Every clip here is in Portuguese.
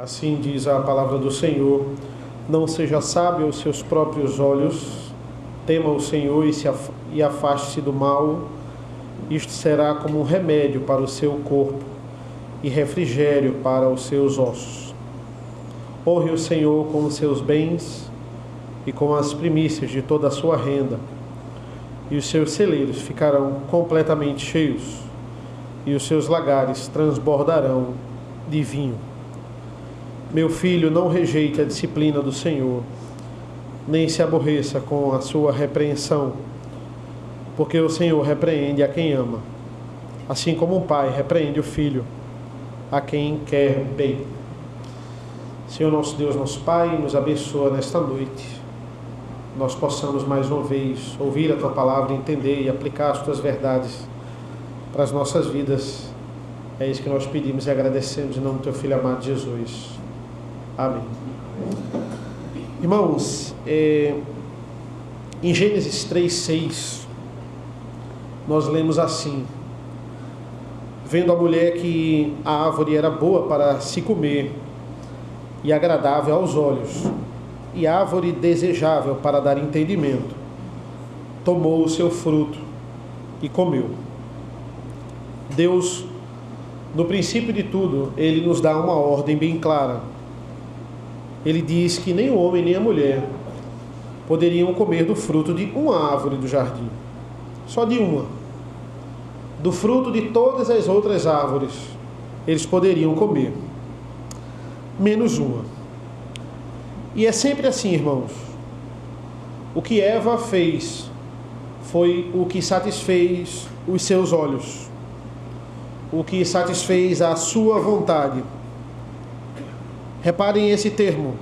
Assim diz a palavra do Senhor: não seja sábio aos seus próprios olhos, tema o Senhor e afaste-se do mal. Isto será como um remédio para o seu corpo e refrigério para os seus ossos. Honre o Senhor com os seus bens e com as primícias de toda a sua renda, e os seus celeiros ficarão completamente cheios, e os seus lagares transbordarão de vinho. Meu filho, não rejeite a disciplina do Senhor, nem se aborreça com a sua repreensão, porque o Senhor repreende a quem ama, assim como um pai repreende o filho, a quem quer bem. Senhor nosso Deus, nosso Pai, nos abençoa nesta noite. Nós possamos mais uma vez ouvir a Tua Palavra, entender e aplicar as Tuas verdades para as nossas vidas. É isso que nós pedimos e agradecemos em nome do Teu Filho amado Jesus. Amém. Irmãos, em Gênesis 3:6, nós lemos assim: vendo a mulher que a árvore era boa para se comer e agradável aos olhos, e árvore desejável para dar entendimento, tomou o seu fruto e comeu. Deus, no princípio de tudo, Ele nos dá uma ordem bem clara. Ele diz que nem o homem nem a mulher poderiam comer do fruto de uma árvore do jardim, só de uma. Do fruto de todas as outras árvores eles poderiam comer, menos uma. E é sempre assim, irmãos. O que Eva fez foi o que satisfez os seus olhos, o que satisfez a sua vontade. Reparem esse termo.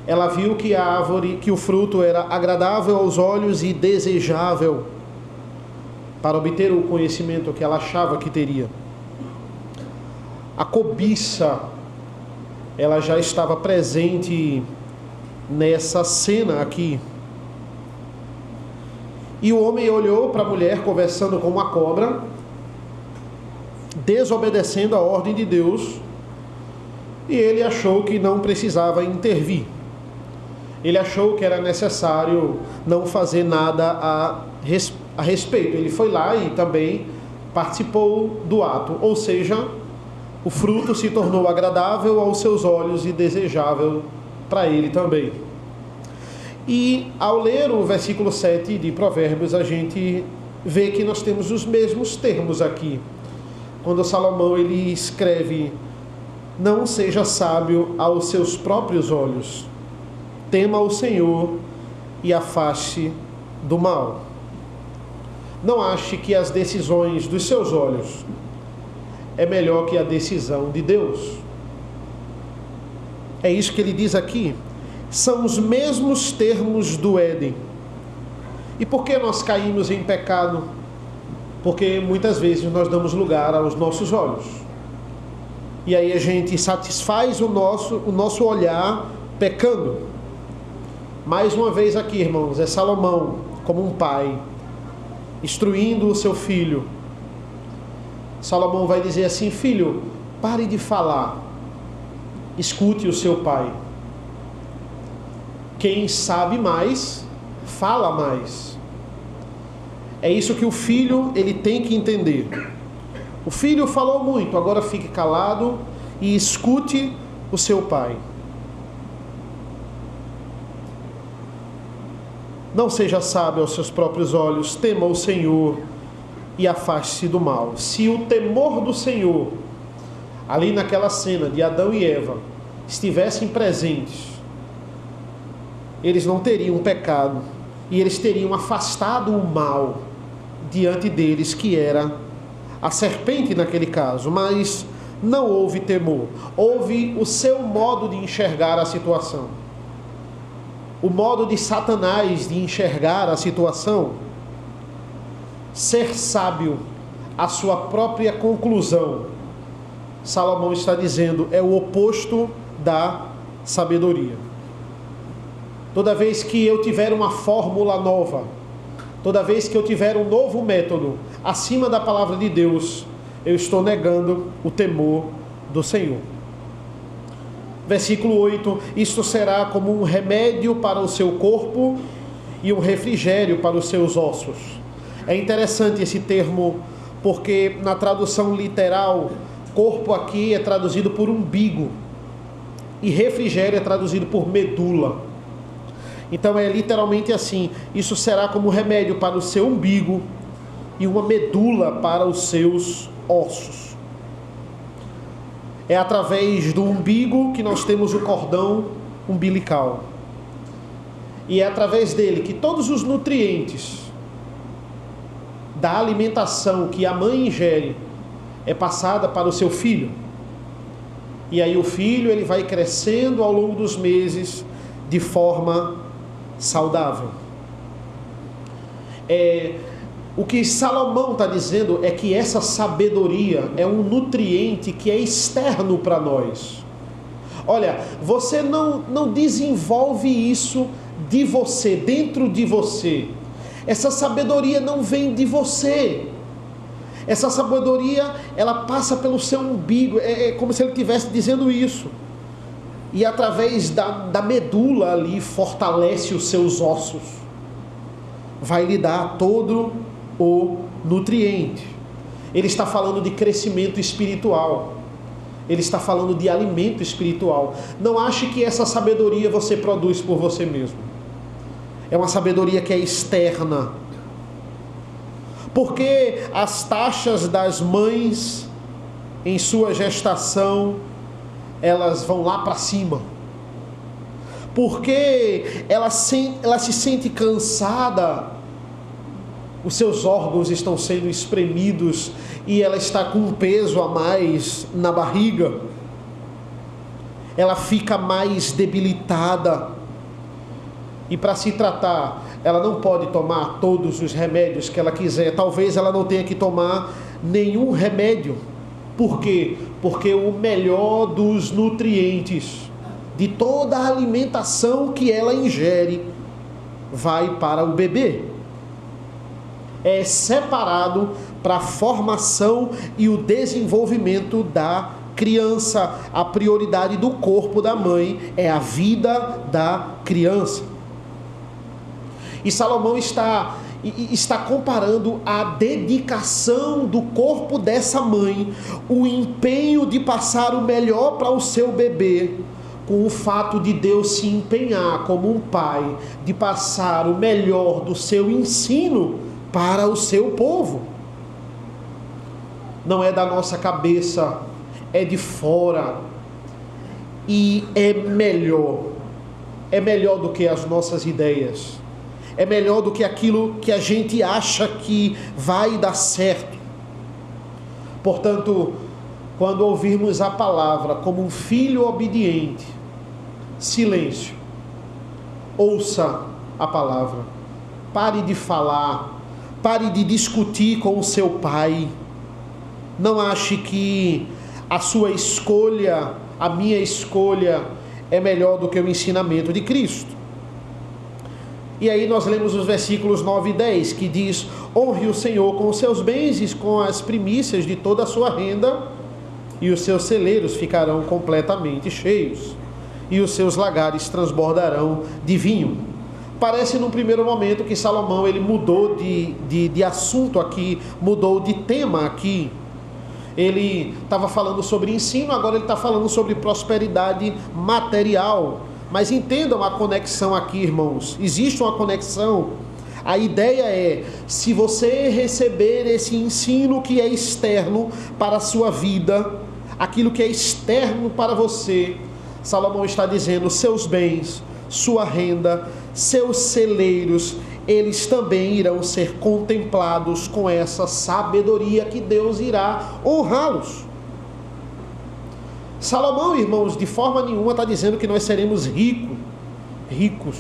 Ela viu que a árvore, que o fruto era agradável aos olhos e desejável para obter o conhecimento que ela achava que teria. A cobiça, ela já estava presente nessa cena aqui. E o homem olhou para a mulher conversando com uma cobra, desobedecendo a ordem de Deus, e ele achou que não precisava intervir. Ele achou que era necessário não fazer nada a respeito. Ele foi lá e também participou do ato, ou seja, o fruto se tornou agradável aos seus olhos e desejável para ele também. E ao ler o versículo 7 de Provérbios, a gente vê que nós temos os mesmos termos aqui. Quando Salomão ele escreve: não seja sábio aos seus próprios olhos, tema o Senhor e afaste do mal. Não ache que as decisões dos seus olhos é melhor que a decisão de Deus. É isso que ele diz aqui. São os mesmos termos do Éden. E por que nós caímos em pecado? Porque muitas vezes nós damos lugar aos nossos olhos. E aí a gente satisfaz o nosso olhar pecando. Mais uma vez aqui, irmãos, é Salomão, como um pai, instruindo o seu filho. Salomão vai dizer assim: filho, pare de falar, escute o seu pai. Quem sabe mais, fala mais. É isso que o filho ele tem que entender. O filho falou muito, agora fique calado e escute o seu pai. Não seja sábio aos seus próprios olhos, tema o Senhor e afaste-se do mal. Se o temor do Senhor, ali naquela cena de Adão e Eva, estivessem presentes, eles não teriam pecado e eles teriam afastado o mal diante deles, que era a serpente naquele caso. Mas não houve temor, houve o seu modo de enxergar a situação, o modo de Satanás de enxergar a situação. Ser sábio, a sua própria conclusão, Salomão está dizendo, é o oposto da sabedoria. Toda vez que eu tiver uma fórmula nova, toda vez que eu tiver um novo método acima da palavra de Deus, eu estou negando o temor do Senhor. Versículo 8: isto será como um remédio para o seu corpo e um refrigério para os seus ossos. É interessante esse termo, porque na tradução literal, corpo aqui é traduzido por umbigo, e refrigério é traduzido por medula. Então é literalmente assim: isso será como remédio para o seu umbigo e uma medula para os seus ossos. É através do umbigo que nós temos o cordão umbilical. E é através dele que todos os nutrientes da alimentação que a mãe ingere é passada para o seu filho. E aí o filho ele vai crescendo ao longo dos meses de forma saudável. O que Salomão está dizendo é que essa sabedoria é um nutriente que é externo para nós. Olha, você não desenvolve isso de você, dentro de você. Essa sabedoria não vem de você. Essa sabedoria, ela passa pelo seu umbigo. É como se ele estivesse dizendo isso. E através da medula ali, fortalece os seus ossos. Vai lhe dar todo o nutriente. Ele está falando de crescimento espiritual. Ele está falando de alimento espiritual. Não ache que essa sabedoria você produz por você mesmo. É uma sabedoria que é externa. Porque as taxas das mães em sua gestação, elas vão lá para cima. Porque ela se sente cansada, os seus órgãos estão sendo espremidos e ela está com um peso a mais na barriga. Ela fica mais debilitada. E para se tratar, ela não pode tomar todos os remédios que ela quiser. Talvez ela não tenha que tomar nenhum remédio. Por quê? Porque o melhor dos nutrientes, de toda a alimentação que ela ingere, vai para o bebê. É separado para a formação e o desenvolvimento da criança. A prioridade do corpo da mãe é a vida da criança. E Salomão está comparando a dedicação do corpo dessa mãe, o empenho de passar o melhor para o seu bebê, com o fato de Deus se empenhar como um pai, de passar o melhor do seu ensino para o seu povo. Não é da nossa cabeça, é de fora. E é melhor do que as nossas ideias. É melhor do que aquilo que a gente acha que vai dar certo. Portanto, quando ouvirmos a palavra como um filho obediente, silêncio. Ouça a palavra. Pare de falar. Pare de discutir com o seu pai. Não ache que a sua escolha, a minha escolha, é melhor do que o ensinamento de Cristo. E aí nós lemos os versículos 9 e 10, que diz: honre o Senhor com os seus bens e com as primícias de toda a sua renda, e os seus celeiros ficarão completamente cheios, e os seus lagares transbordarão de vinho. Parece num primeiro momento que Salomão ele mudou de assunto aqui, mudou de tema aqui. Ele estava falando sobre ensino, agora ele está falando sobre prosperidade material. Mas entendam a conexão aqui, irmãos. Existe uma conexão. A ideia é, se você receber esse ensino que é externo para a sua vida, aquilo que é externo para você, Salomão está dizendo, seus bens, sua renda, seus celeiros, eles também irão ser contemplados com essa sabedoria que Deus irá honrá-los. Salomão, irmãos, de forma nenhuma está dizendo que nós seremos ricos,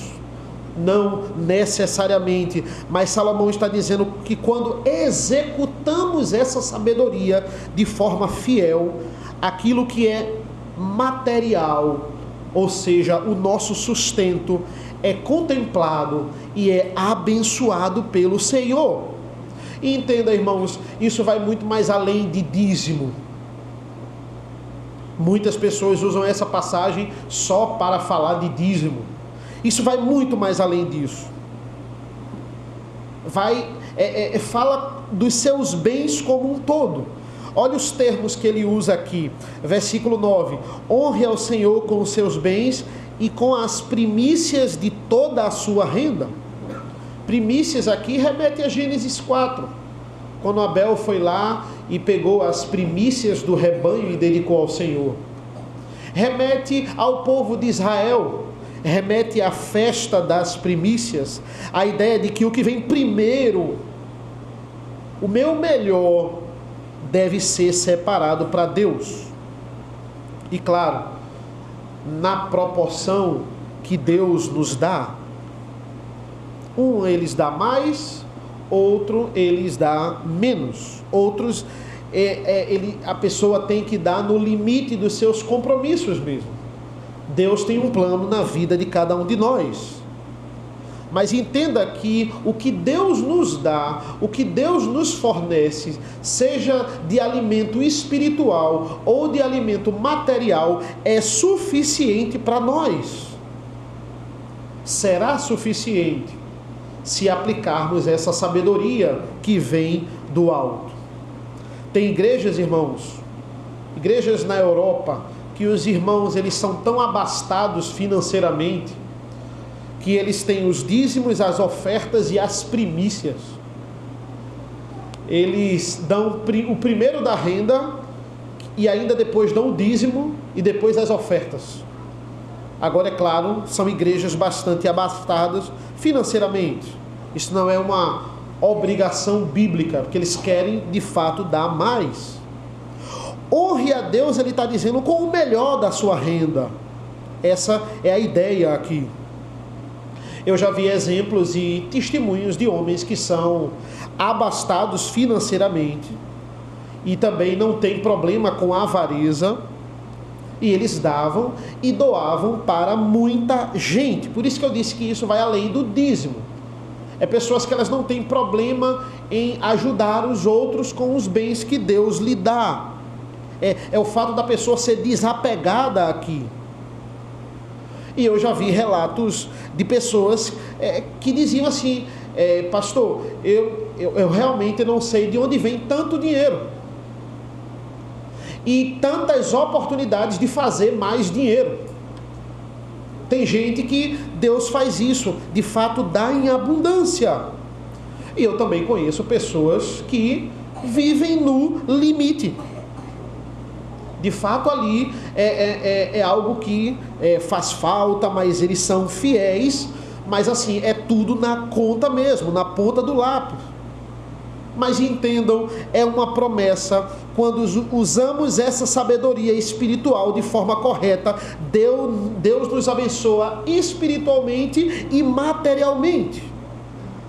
não necessariamente, mas Salomão está dizendo que quando executamos essa sabedoria de forma fiel, aquilo que é material, ou seja, o nosso sustento, é contemplado e é abençoado pelo Senhor. E entenda, irmãos, isso vai muito mais além de dízimo. Muitas pessoas usam essa passagem só para falar de dízimo. Isso vai muito mais além disso. Fala dos seus bens como um todo. Olha os termos que ele usa aqui. Versículo 9. Honre ao Senhor com os seus bens e com as primícias de toda a sua renda. Primícias aqui remete a Gênesis 4. Quando Abel foi lá e pegou as primícias do rebanho e dedicou ao Senhor. Remete ao povo de Israel. Remete à festa das primícias. A ideia de que o que vem primeiro, o meu melhor, deve ser separado para Deus. E claro, na proporção que Deus nos dá. Um eles dá mais, outro eles dá menos. Outros a pessoa tem que dar no limite dos seus compromissos mesmo. Deus tem um plano na vida de cada um de nós. Mas entenda que o que Deus nos dá, o que Deus nos fornece, seja de alimento espiritual ou de alimento material, é suficiente para nós. Será suficiente se aplicarmos essa sabedoria que vem do alto. Tem igrejas, irmãos, igrejas na Europa, que os irmãos eles são tão abastados financeiramente, que eles têm os dízimos, as ofertas e as primícias. Eles dão o primeiro da renda e ainda depois dão o dízimo e depois as ofertas. Agora, é claro, são igrejas bastante abastadas financeiramente. Isso não é uma obrigação bíblica, porque eles querem de fato dar mais. Honre a Deus, ele está dizendo, com o melhor da sua renda. Essa é a ideia aqui. Eu já vi exemplos e testemunhos de homens que são abastados financeiramente e também não tem problema com a avareza, e eles davam e doavam para muita gente. Por isso que eu disse que isso vai além do dízimo. É pessoas que elas não têm problema em ajudar os outros com os bens que Deus lhe dá. É o fato da pessoa ser desapegada aqui. E eu já vi relatos de pessoas que diziam assim, pastor, eu realmente não sei de onde vem tanto dinheiro. E tantas oportunidades de fazer mais dinheiro. Tem gente que Deus faz isso, de fato dá em abundância. E eu também conheço pessoas que vivem no limite. De fato ali é algo que faz falta, mas eles são fiéis, mas assim, é tudo na conta mesmo, na ponta do lápis. Mas entendam, é uma promessa. Quando usamos essa sabedoria espiritual de forma correta, Deus nos abençoa espiritualmente e materialmente.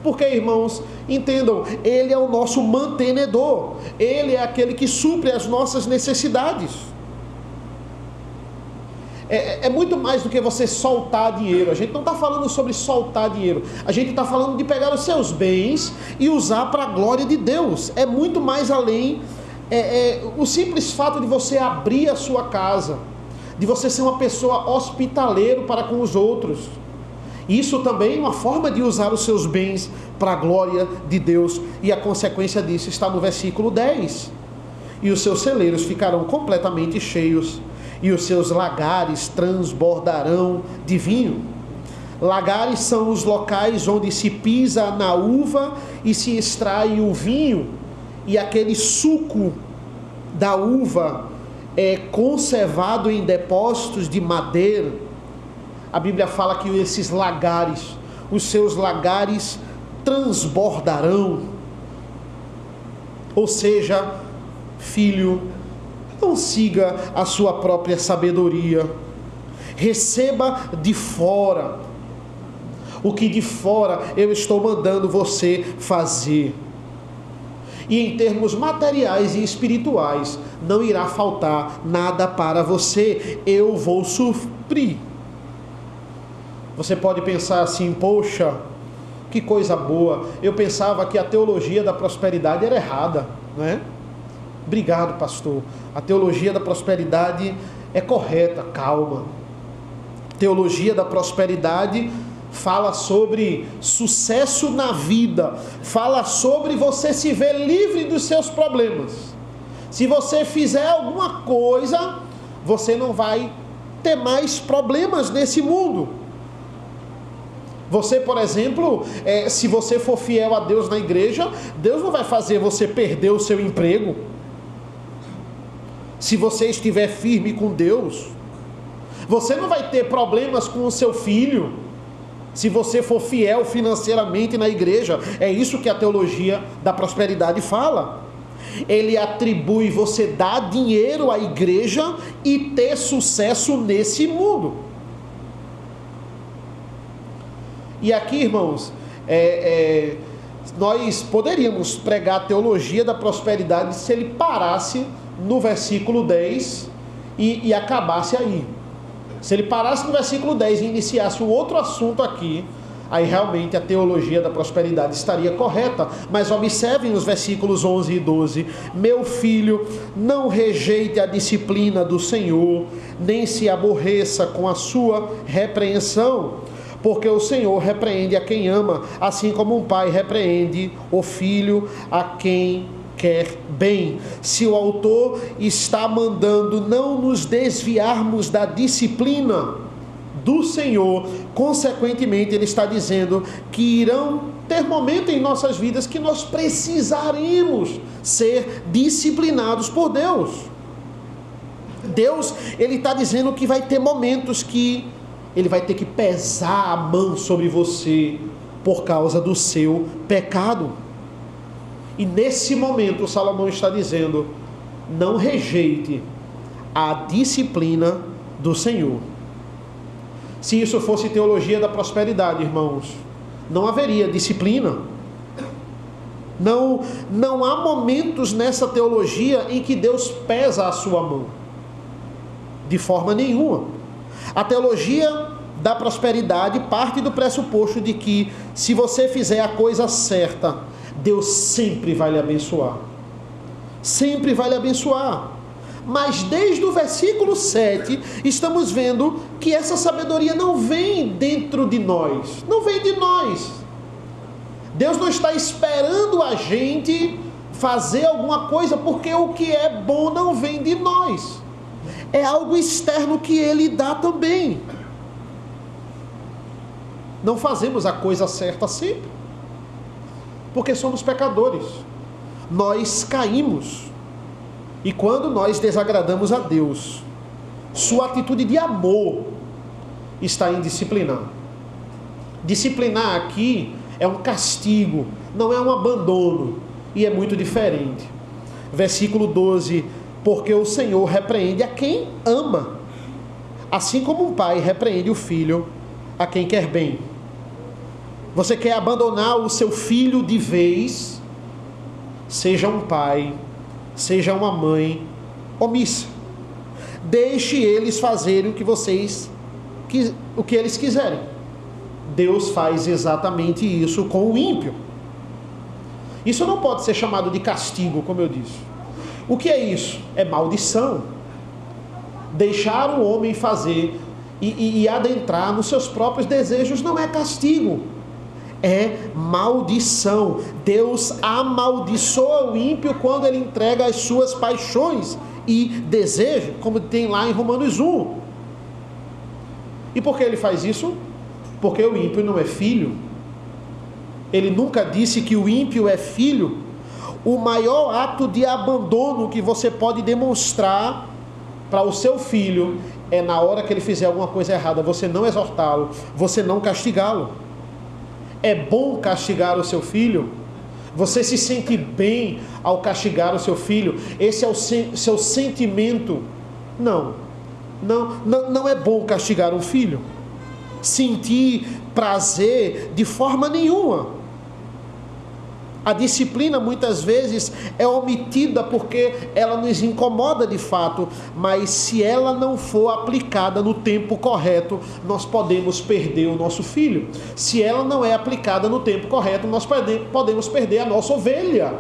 Porque, irmãos, entendam, Ele é o nosso mantenedor. Ele é aquele que supre as nossas necessidades. É muito mais do que você soltar dinheiro. A gente não está falando sobre soltar dinheiro. A gente está falando de pegar os seus bens e usar para a glória de Deus. É muito mais além. O simples fato de você abrir a sua casa, de você ser uma pessoa hospitaleiro para com os outros. Isso também é uma forma de usar os seus bens para a glória de Deus. E a consequência disso está no versículo 10. E os seus celeiros ficarão completamente cheios, e os seus lagares transbordarão de vinho. Lagares são os locais onde se pisa na uva e se extrai o vinho, e aquele suco da uva é conservado em depósitos de madeira. A Bíblia fala que esses lagares, os seus lagares transbordarão. Ou seja, filho, não siga a sua própria sabedoria. Receba de fora. O que de fora eu estou mandando você fazer. E em termos materiais e espirituais, não irá faltar nada para você. Eu vou suprir. Você pode pensar assim, poxa, que coisa boa. Eu pensava que a teologia da prosperidade era errada, não é? Obrigado, pastor. A teologia da prosperidade é correta, calma. Teologia da prosperidade fala sobre sucesso na vida, fala sobre você se ver livre dos seus problemas. Se você fizer alguma coisa, você não vai ter mais problemas nesse mundo. Você, por exemplo, se você for fiel a Deus na igreja, Deus não vai fazer você perder o seu emprego. Se você estiver firme com Deus, você não vai ter problemas com o seu filho, se você for fiel financeiramente na igreja. É isso que a teologia da prosperidade fala. Ele atribui você dar dinheiro à igreja e ter sucesso nesse mundo. E aqui, irmãos, nós poderíamos pregar a teologia da prosperidade se ele parasse no versículo 10 e acabasse aí. Se ele parasse no versículo 10 e iniciasse um outro assunto aqui, aí realmente a teologia da prosperidade estaria correta. Mas observem os versículos 11 e 12. Meu filho, não rejeite a disciplina do Senhor, nem se aborreça com a sua repreensão, porque o Senhor repreende a quem ama, assim como um pai repreende o filho a quem quer bem. Se o autor está mandando não nos desviarmos da disciplina do Senhor, consequentemente ele está dizendo que irão ter momentos em nossas vidas que nós precisaremos ser disciplinados por Deus. Deus, ele está dizendo que vai ter momentos que ele vai ter que pesar a mão sobre você por causa do seu pecado. E nesse momento Salomão está dizendo: não rejeite a disciplina do Senhor. Se isso fosse teologia da prosperidade, irmãos, não haveria disciplina. Não há momentos nessa teologia em que Deus pesa a sua mão. De forma nenhuma. A teologia da prosperidade parte do pressuposto de que, se você fizer a coisa certa, Deus sempre vai lhe abençoar. Sempre vai lhe abençoar. Mas desde o versículo 7, estamos vendo que essa sabedoria não vem dentro de nós. Não vem de nós. Deus não está esperando a gente fazer alguma coisa, porque o que é bom não vem de nós. É algo externo que Ele dá também. Não fazemos a coisa certa sempre, porque somos pecadores. Nós caímos. E quando nós desagradamos a Deus, sua atitude de amor está em disciplinar. Disciplinar aqui é um castigo, não é um abandono, e é muito diferente. Versículo 12: porque o Senhor repreende a quem ama, assim como um pai repreende o filho a quem quer bem. Você quer abandonar o seu filho de vez? Seja um pai, seja uma mãe omissa. Deixe eles fazerem o que eles quiserem. Deus faz exatamente isso com o ímpio. Isso não pode ser chamado de castigo, como eu disse. O que é isso? É maldição. Deixar o homem fazer e adentrar nos seus próprios desejos não é castigo, é maldição. Deus amaldiçoa o ímpio quando ele entrega as suas paixões e desejos, como tem lá em Romanos 1. E por que ele faz isso? Porque o ímpio não é filho. Ele nunca disse que o ímpio é filho. O maior ato de abandono que você pode demonstrar para o seu filho é na hora que ele fizer alguma coisa errada, você não exortá-lo, você não castigá-lo. É bom castigar o seu filho? Você se sente bem ao castigar o seu filho? Esse é o seu sentimento? Não é bom castigar um filho. Sentir prazer de forma nenhuma. A disciplina muitas vezes é omitida porque ela nos incomoda de fato, mas se ela não for aplicada no tempo correto, nós podemos perder o nosso filho. Se ela não é aplicada no tempo correto, nós podemos perder a nossa ovelha,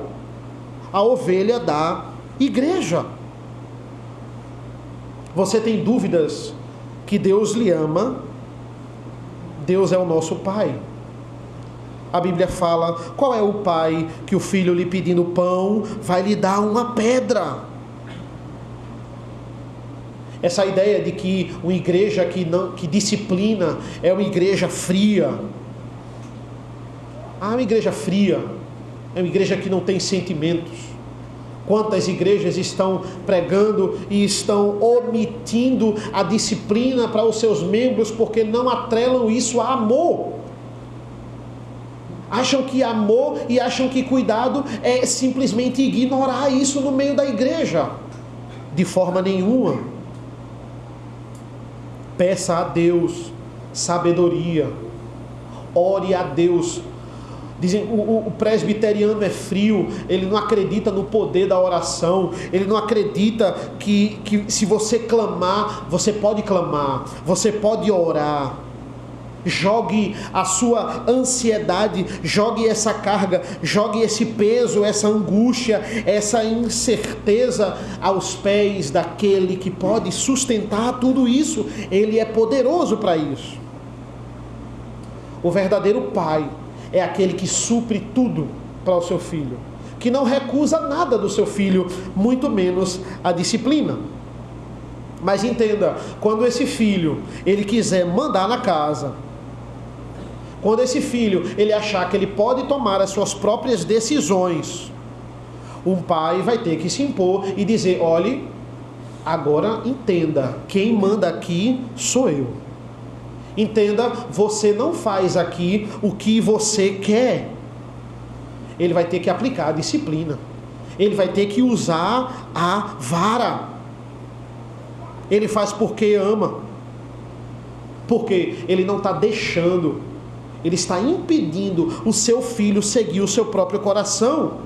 a ovelha da igreja. Você tem dúvidas que Deus lhe ama? Deus é o nosso Pai. A Bíblia fala: qual é o pai que o filho lhe pedindo pão vai lhe dar uma pedra? Essa ideia de que uma igreja que disciplina é uma igreja fria. Uma igreja fria é uma igreja que não tem sentimentos. Quantas igrejas estão pregando e estão omitindo a disciplina para os seus membros porque não atrelam isso a amor. Acham que amor e acham que cuidado é simplesmente ignorar isso no meio da igreja. De forma nenhuma. Peça a Deus sabedoria. Ore a Deus. Dizem, o presbiteriano é frio, ele não acredita no poder da oração, ele não acredita que se você clamar, você pode orar. Jogue a sua ansiedade, jogue essa carga, jogue esse peso, essa angústia, essa incerteza aos pés daquele que pode sustentar tudo isso. Ele é poderoso para isso. O verdadeiro pai é aquele que supre tudo para o seu filho, que não recusa nada do seu filho, muito menos a disciplina. Mas entenda, quando esse filho, ele quiser mandar na casa, quando esse filho, ele achar que ele pode tomar as suas próprias decisões, um pai vai ter que se impor e dizer: olhe, agora entenda, quem manda aqui sou eu. Entenda, você não faz aqui o que você quer. Ele vai ter que aplicar a disciplina. Ele vai ter que usar a vara. Ele faz porque ama. Porque ele não está deixando, ele está impedindo o seu filho seguir o seu próprio coração.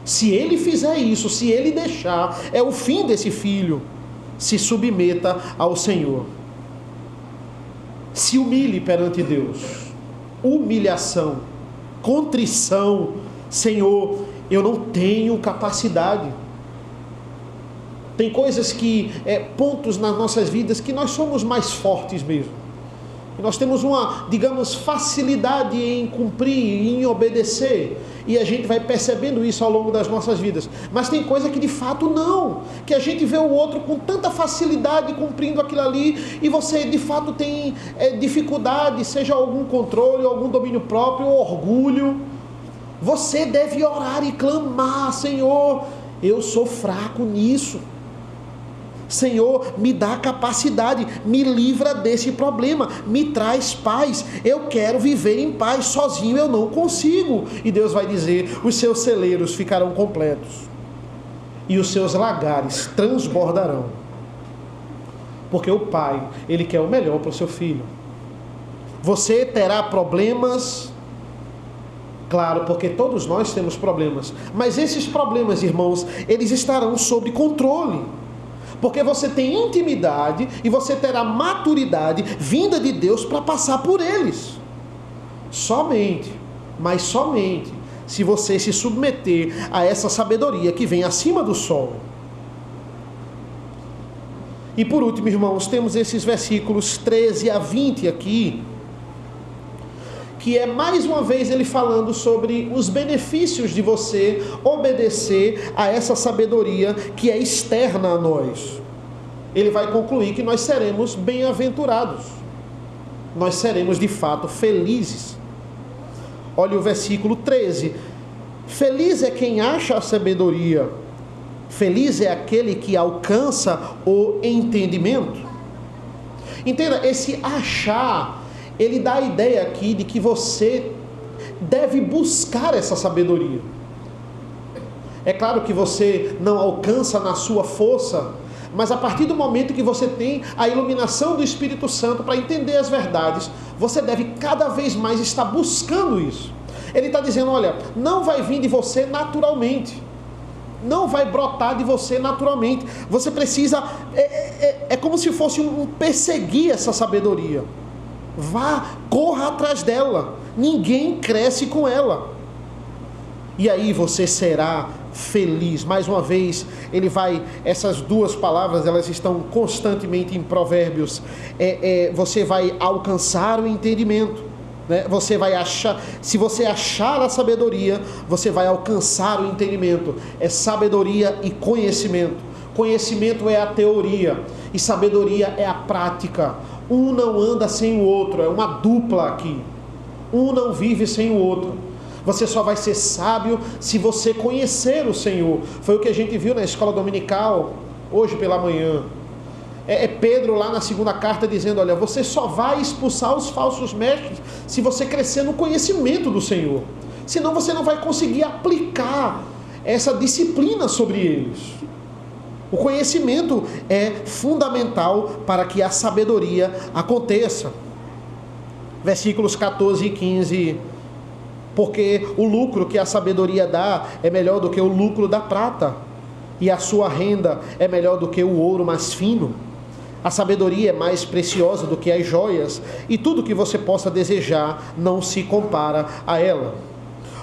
Se ele fizer isso, se ele deixar, é o fim desse filho. Se submeta ao Senhor. Se humilhe perante Deus. Humilhação, contrição. Senhor, eu não tenho capacidade. Tem coisas pontos nas nossas vidas que nós somos mais fortes mesmo. E nós temos uma, digamos, facilidade em cumprir, em obedecer. E a gente vai percebendo isso ao longo das nossas vidas. Mas tem coisa que de fato não. Que a gente vê o outro com tanta facilidade cumprindo aquilo ali. E você de fato tem dificuldade, seja algum controle, algum domínio próprio, orgulho. Você deve orar e clamar: Senhor, eu sou fraco nisso. Senhor, me dá capacidade, me livra desse problema, me traz paz. Eu quero viver em paz, sozinho eu não consigo. E Deus vai dizer: os seus celeiros ficarão completos e os seus lagares transbordarão. Porque o pai, ele quer o melhor para o seu filho. Você terá problemas, claro, porque todos nós temos problemas, mas esses problemas, irmãos, eles estarão sob controle. Porque você tem intimidade e você terá maturidade vinda de Deus para passar por eles. Somente, mas somente, se você se submeter a essa sabedoria que vem acima do sol. E por último, irmãos, temos esses versículos 13 a 20 aqui, que é mais uma vez ele falando sobre os benefícios de você obedecer a essa sabedoria que é externa a nós. Ele vai concluir que nós seremos bem-aventurados. Nós seremos de fato felizes. Olha o versículo 13. Feliz é quem acha a sabedoria. Feliz é aquele que alcança o entendimento. Entenda, esse achar, ele dá a ideia aqui de que você deve buscar essa sabedoria. É claro que você não alcança na sua força, mas a partir do momento que você tem a iluminação do Espírito Santo para entender as verdades, você deve cada vez mais estar buscando isso. Ele está dizendo: olha, não vai vir de você naturalmente. Não vai brotar de você naturalmente. Você precisa, é como se fosse perseguir essa sabedoria. Vá, corra atrás dela. Ninguém cresce com ela. E aí você será feliz. Mais uma vez, essas duas palavras, elas estão constantemente em Provérbios. Você vai alcançar o entendimento, né? Você vai achar, se você achar a sabedoria, você vai alcançar o entendimento. É sabedoria e conhecimento. Conhecimento é a teoria e sabedoria é a prática. Um não anda sem o outro, é uma dupla aqui. Um não vive sem o outro. Você só vai ser sábio se você conhecer o Senhor. Foi o que a gente viu na escola dominical, hoje pela manhã. Pedro lá na segunda carta dizendo, olha, você só vai expulsar os falsos mestres se você crescer no conhecimento do Senhor. Senão você não vai conseguir aplicar essa disciplina sobre eles. O conhecimento é fundamental para que a sabedoria aconteça. Versículos 14 e 15. Porque o lucro que a sabedoria dá é melhor do que o lucro da prata, e a sua renda é melhor do que o ouro mais fino. A sabedoria é mais preciosa do que as joias, e tudo que você possa desejar não se compara a ela.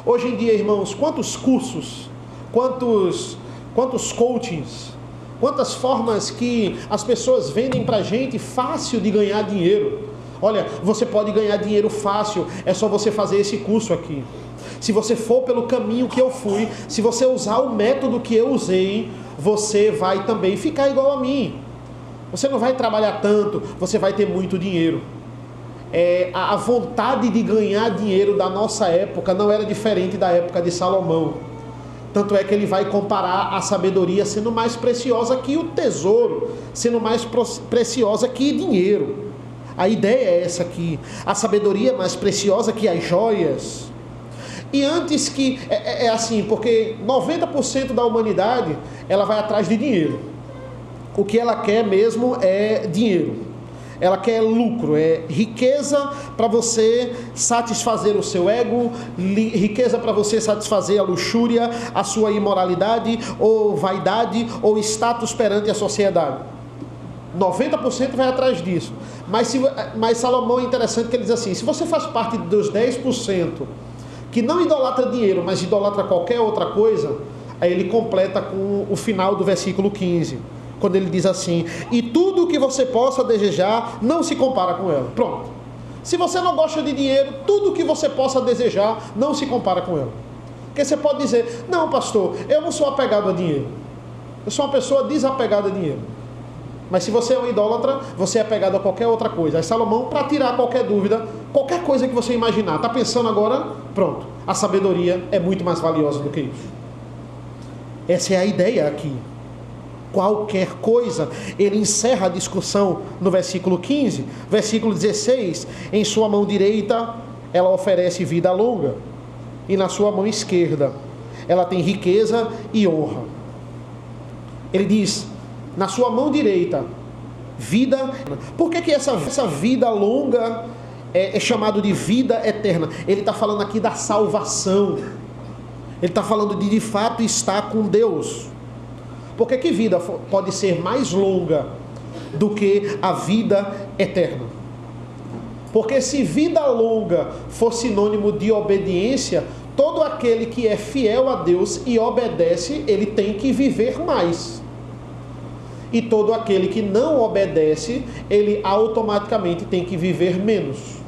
Hoje em dia, irmãos, quantos cursos, quantos coachings, quantas formas que as pessoas vendem pra gente fácil de ganhar dinheiro. Olha, você pode ganhar dinheiro fácil, é só você fazer esse curso aqui. Se você for pelo caminho que eu fui, se você usar o método que eu usei, você vai também ficar igual a mim. Você não vai trabalhar tanto, você vai ter muito dinheiro. A vontade de ganhar dinheiro da nossa época não era diferente da época de Salomão. Tanto é que ele vai comparar a sabedoria sendo mais preciosa que o tesouro, sendo mais preciosa que dinheiro. A ideia é essa aqui. A sabedoria é mais preciosa que as joias. E antes que... É assim, porque 90% da humanidade, ela vai atrás de dinheiro. O que ela quer mesmo é dinheiro. Ela quer lucro, é riqueza para você satisfazer o seu ego, riqueza para você satisfazer a luxúria, a sua imoralidade, ou vaidade, ou status perante a sociedade. 90% vai atrás disso. Mas Salomão é interessante que ele diz assim, se você faz parte dos 10% que não idolatra dinheiro, mas idolatra qualquer outra coisa, aí ele completa com o final do versículo 15. Quando ele diz assim, e tudo o que você possa desejar não se compara com ela. Pronto. Se você não gosta de dinheiro, tudo o que você possa desejar não se compara com ela. Porque você pode dizer, não pastor, eu não sou apegado a dinheiro. Eu sou uma pessoa desapegada a dinheiro. Mas se você é um idólatra, você é apegado a qualquer outra coisa. Aí Salomão, para tirar qualquer dúvida, qualquer coisa que você imaginar, está pensando agora, pronto. A sabedoria é muito mais valiosa do que isso. Essa é a ideia aqui. Qualquer coisa. Ele encerra a discussão no versículo 15. Versículo 16. Em sua mão direita ela oferece vida longa, e na sua mão esquerda ela tem riqueza e honra. Ele diz, na sua mão direita, vida. Por que essa vida longa é chamado de vida eterna? Ele está falando aqui da salvação. Ele está falando de fato estar com Deus. Porque que vida pode ser mais longa do que a vida eterna? Porque se vida longa for sinônimo de obediência, todo aquele que é fiel a Deus e obedece, ele tem que viver mais. E todo aquele que não obedece, ele automaticamente tem que viver menos.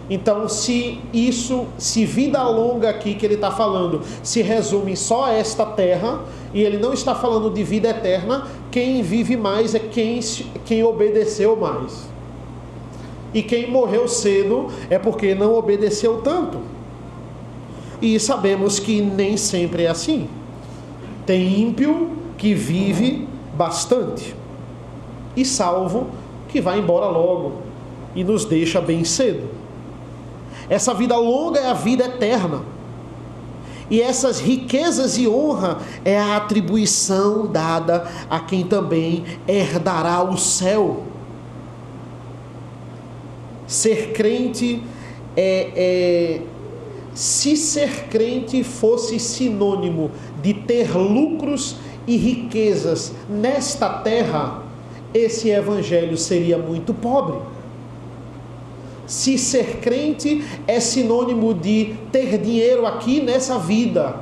Então, se vida longa aqui que ele está falando se resume só a esta terra, e ele não está falando de vida eterna, quem vive mais é quem obedeceu mais. E quem morreu cedo é porque não obedeceu tanto. E sabemos que nem sempre é assim. Tem ímpio que vive bastante, e salvo que vai embora logo e nos deixa bem cedo. Essa vida longa é a vida eterna. E essas riquezas e honra é a atribuição dada a quem também herdará o céu. Ser crente se ser crente fosse sinônimo de ter lucros e riquezas nesta terra, esse evangelho seria muito pobre. Se ser crente é sinônimo de ter dinheiro aqui nessa vida,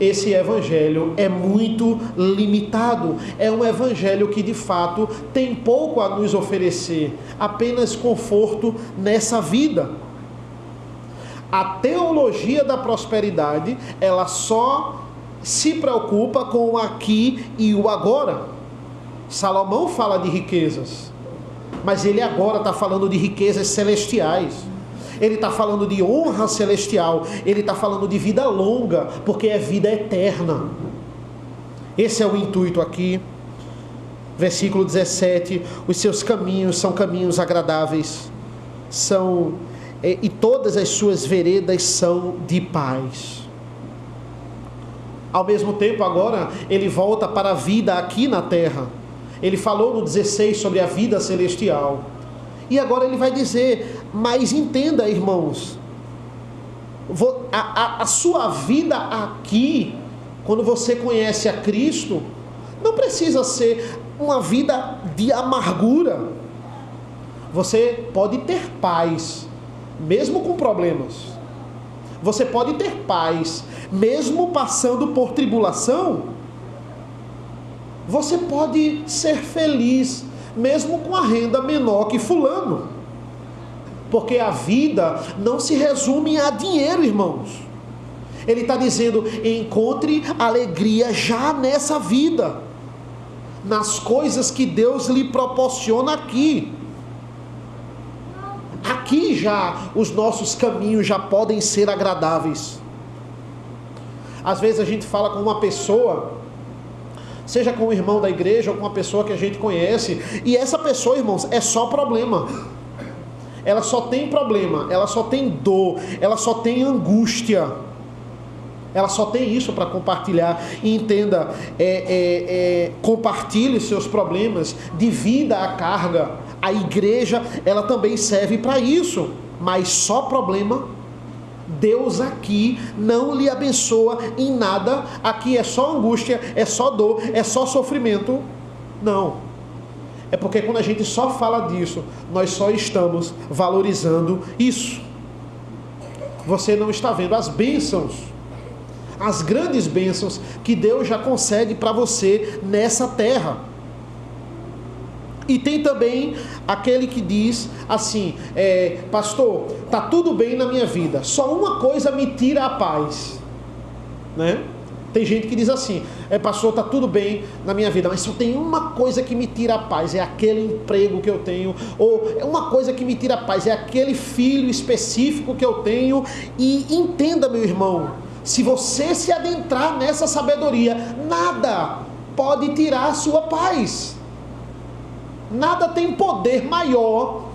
esse evangelho é muito limitado. É um evangelho que de fato tem pouco a nos oferecer, apenas conforto nessa vida. A teologia da prosperidade, ela só se preocupa com o aqui e o agora. Salomão fala de riquezas, mas ele agora está falando de riquezas celestiais. Ele está falando de honra celestial. Ele está falando de vida longa, porque é vida eterna. Esse é o intuito aqui. Versículo 17: os seus caminhos são caminhos agradáveis, e todas as suas veredas são de paz. Ao mesmo tempo, agora, ele volta para a vida aqui na terra. Ele falou no 16 sobre a vida celestial. E agora ele vai dizer: mas entenda, irmãos, a sua vida aqui, quando você conhece a Cristo, não precisa ser uma vida de amargura. Você pode ter paz, mesmo com problemas. Você pode ter paz, mesmo passando por tribulação. Você pode ser feliz, mesmo com a renda menor que fulano. Porque a vida não se resume a dinheiro, irmãos. Ele está dizendo: encontre alegria já nessa vida, nas coisas que Deus lhe proporciona aqui. Aqui já os nossos caminhos já podem ser agradáveis. Às vezes a gente fala com uma pessoa, seja com um irmão da igreja ou com uma pessoa que a gente conhece, e essa pessoa, irmãos, é só problema. Ela só tem problema, ela só tem dor, ela só tem angústia. Ela só tem isso para compartilhar. E entenda, compartilhe seus problemas, divida a carga. A igreja, ela também serve para isso. Mas só problema, Deus aqui não lhe abençoa em nada. Aqui é só angústia, é só dor, é só sofrimento. Não. É porque quando a gente só fala disso, nós só estamos valorizando isso. Você não está vendo as bênçãos, as grandes bênçãos que Deus já concede para você nessa terra. E tem também aquele que diz assim: pastor, está tudo bem na minha vida, só uma coisa me tira a paz, né? Tem gente que diz assim: pastor, está tudo bem na minha vida, mas só tem uma coisa que me tira a paz, é aquele emprego que eu tenho, ou é uma coisa que me tira a paz, é aquele filho específico que eu tenho. E entenda, meu irmão, se você se adentrar nessa sabedoria, nada pode tirar a sua paz. Nada tem poder maior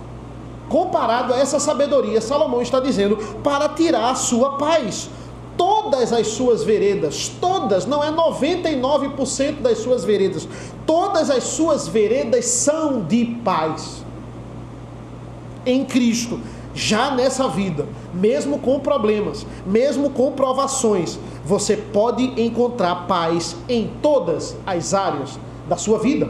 comparado a essa sabedoria. Salomão está dizendo: para tirar a sua paz. Todas as suas veredas, todas, não é 99% das suas veredas, todas as suas veredas são de paz. Em Cristo, já nessa vida, mesmo com problemas, mesmo com provações, você pode encontrar paz em todas as áreas da sua vida.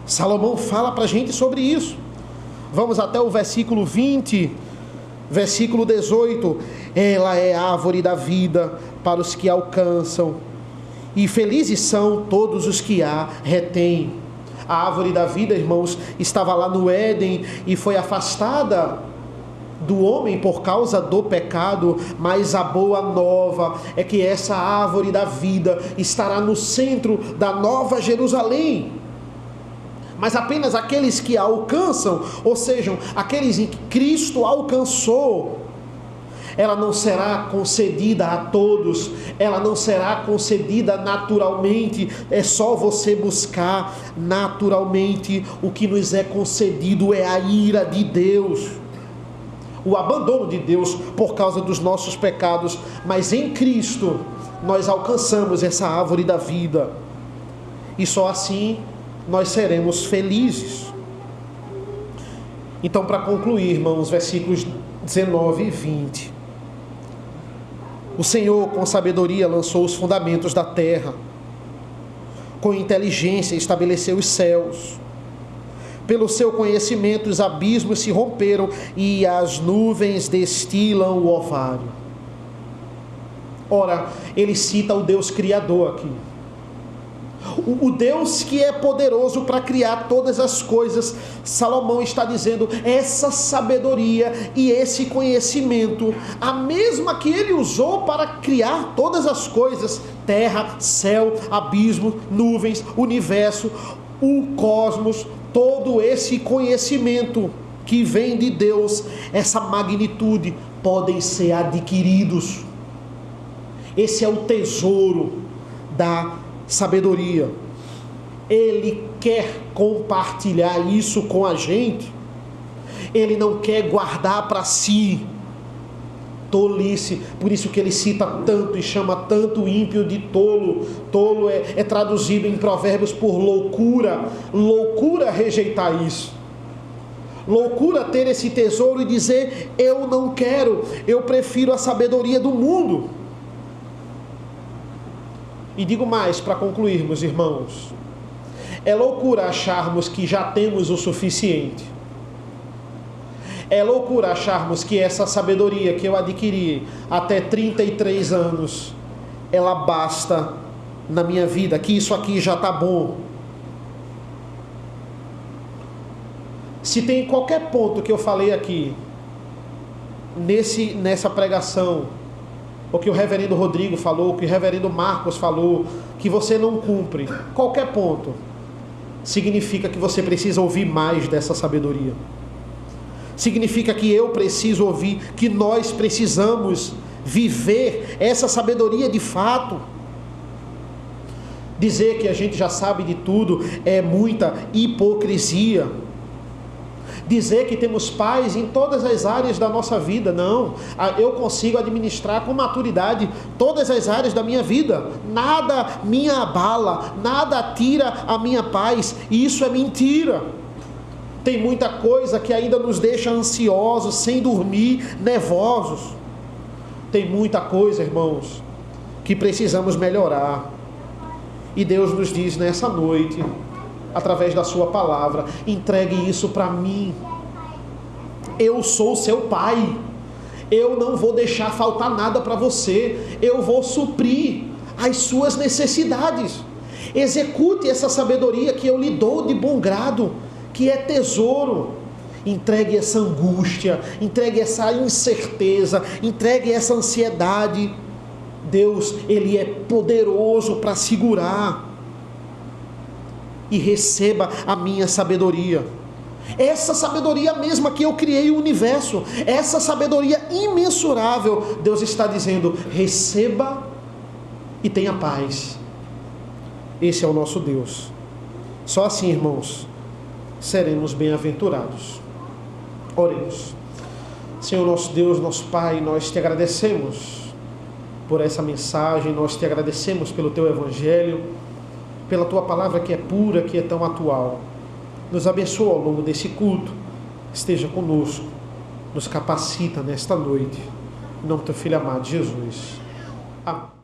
Salomão fala para a gente sobre isso. Vamos até o versículo 20, versículo 18. Ela é árvore da vida para os que alcançam, e felizes são todos os que a retêm. A árvore da vida, irmãos, estava lá no Éden e foi afastada do homem por causa do pecado, mas a boa nova é que essa árvore da vida estará no centro da Nova Jerusalém. Mas apenas aqueles que a alcançam, ou seja, aqueles em que Cristo alcançou, ela não será concedida a todos, ela não será concedida naturalmente. É só você buscar naturalmente. O que nos é concedido é a ira de Deus, o abandono de Deus por causa dos nossos pecados. Mas em Cristo nós alcançamos essa árvore da vida, e só assim nós seremos felizes. Então, para concluir, irmãos, versículos 19 e 20. O Senhor com sabedoria lançou os fundamentos da terra, com inteligência estabeleceu os céus. Pelo seu conhecimento os abismos se romperam e as nuvens destilam o orvalho. Ora, ele cita o Deus Criador aqui. O Deus que é poderoso para criar todas as coisas. Salomão está dizendo, essa sabedoria e esse conhecimento, a mesma que ele usou para criar todas as coisas, terra, céu, abismo, nuvens, universo, o cosmos, todo esse conhecimento que vem de Deus, essa magnitude, podem ser adquiridos. Esse é o tesouro da sabedoria. Ele quer compartilhar isso com a gente. Ele não quer guardar para si. Tolice. Por isso que ele cita tanto e chama tanto o ímpio de tolo. Tolo é traduzido em Provérbios por loucura. Loucura rejeitar isso. Loucura ter esse tesouro e dizer, eu não quero, eu prefiro a sabedoria do mundo. E digo mais, para concluirmos, irmãos, é loucura acharmos que já temos o suficiente. É loucura acharmos que essa sabedoria que eu adquiri até 33 anos, ela basta na minha vida, que isso aqui já está bom. Se tem qualquer ponto que eu falei aqui, nessa pregação, o que o reverendo Rodrigo falou, o que o reverendo Marcos falou, que você não cumpre, qualquer ponto, significa que você precisa ouvir mais dessa sabedoria. Significa que eu preciso ouvir, que nós precisamos viver essa sabedoria de fato. Dizer que a gente já sabe de tudo é muita hipocrisia. Dizer que temos paz em todas as áreas da nossa vida, não. Eu consigo administrar com maturidade todas as áreas da minha vida. Nada me abala, nada tira a minha paz. E isso é mentira. Tem muita coisa que ainda nos deixa ansiosos, sem dormir, nervosos. Tem muita coisa, irmãos, que precisamos melhorar. E Deus nos diz nessa noite, através da sua palavra, entregue isso para mim. Eu sou seu pai. Eu não vou deixar faltar nada para você. Eu vou suprir as suas necessidades. Execute essa sabedoria que eu lhe dou de bom grado, que é tesouro. Entregue essa angústia, entregue essa incerteza, entregue essa ansiedade. Deus, Ele é poderoso para segurar. E receba a minha sabedoria. Essa sabedoria mesma que eu criei o universo, essa sabedoria imensurável, Deus está dizendo, receba e tenha paz. Esse é o nosso Deus. Só assim, irmãos, seremos bem-aventurados. Oremos. Senhor nosso Deus, nosso Pai, nós te agradecemos por essa mensagem, nós te agradecemos pelo teu evangelho, pela tua palavra que é pura, que é tão atual. Nos abençoa ao longo desse culto, esteja conosco, nos capacita nesta noite, em nome do teu Filho amado Jesus. Amém.